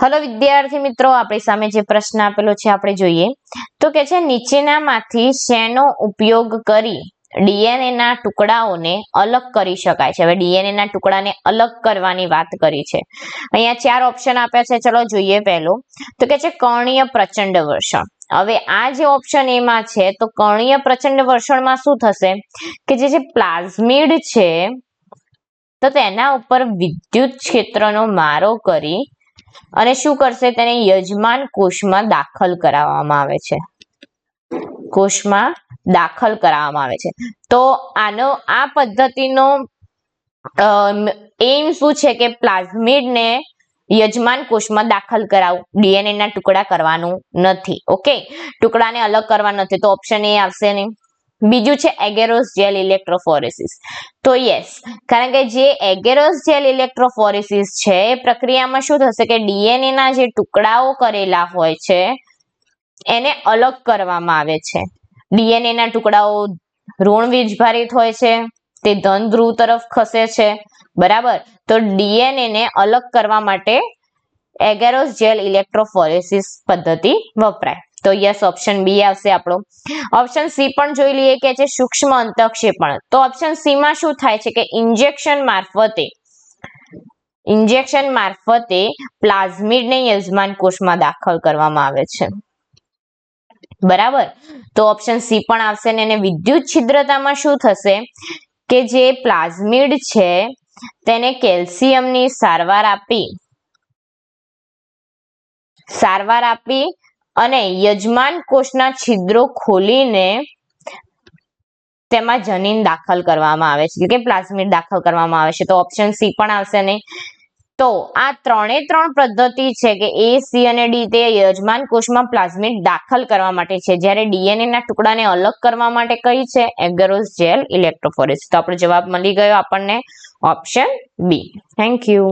Hello विद्यार्थी मित्रों, अपनी सामे जे प्रश्न आपेलो छे आपणे जोईए तो के छे नीचेनामांथी शेनो उपयोग करी डीएनए ना टुकड़ाओने अलग करी शकाय छे। हवे डीएनए ना टुकड़ाने अलग करवानी वात करी छे। अहींया 4 ऑप्शन आप्या छे, चलो जोईए। पहेलो तो के छे कर्णीय प्रचंड वर्षण। हवे आ जे ऑप्शन ए मां छे तो कर्णीय प्रचंड वर्षण मां शुं थशे के जे प्लाज्मिड छे तो तेना उपर विद्युत क्षेत्रनो मारो करी અને શું કરશે, તેને યજમાન કોષમાં દાખલ કરાવવામાં આવે છે। કોષમાં દાખલ કરાવવામાં આવે છે। તો આનો આ પદ્ધતિનો એમ શું છે કે પ્લાઝમિડને યજમાન કોષમાં દાખલ કરાવવું, ડીએનએ ના ટુકડા કરવાનું નથી। ઓકે, ટુકડાને અલગ કરવા નથી, તો ઓપ્શન એ આવશે નહીં। બીજું છે એગેરોસ જેલ ઇલેક્ટ્રોફોરેસિસ। તો યસ, કારણ કે જે એગેરોસ જેલ ઇલેક્ટ્રોફોરેસિસ છે એ પ્રક્રિયામાં શું થશે કે ડીએનએ ના જે ટુકડાઓ કરેલા હોય છે એને અલગ કરવામાં આવે છે। ડીએનએ ના ટુકડાઓ ઋણ વીજભારિત હોય છે, તે ધન ધ્રુવ તરફ ખસે છે, બરાબર। તો ડીએનએ ને અલગ કરવા માટે એગેરોસ જેલ ઇલેક્ટ્રોફોરેસિસ પદ્ધતિ વપરાય। તો યસ, ઓપ્શન બી આવશે આપણો। ઓપ્શન સી પણ જોઈ લઈએ કે છે સૂક્ષ્મ અંતઃક્ષેપણ। તો ઓપ્શન સી માં શું થાય છે કે ઇન્જેક્શન મારફતે પ્લાઝમિડને યજમાન કોષમાં દાખલ કરવામાં આવે છે, બરાબર। તો ઓપ્શન સી પણ આવશે ને। એને વિદ્યુત છિદ્રતામાં શું થશે કે જે પ્લાઝમિડ છે તેને કેલ્શિયમની સારવાર આપી અને યજમાન કોષના છિદ્રો ખોલીને તેમાં જનીન દાખલ કરવામાં આવે છે, એટલે કે પ્લાઝમિડ દાખલ કરવામાં આવે છે। તો ઓપ્શન સી પણ આવશે નહીં। તો આ ત્રણે ત્રણ પદ્ધતિ છે કે એ, સી અને ડી તે યજમાન કોષમાં પ્લાઝમિડ દાખલ કરવા માટે છે, જ્યારે ડીએનએ ના ટુકડાને અલગ કરવા માટે કઈ છે, એગેરોસ જેલ ઇલેક્ટ્રોફોરેસિસ। તો આપણો જવાબ મળી ગયો આપણને, ઓપ્શન બી। Thank you.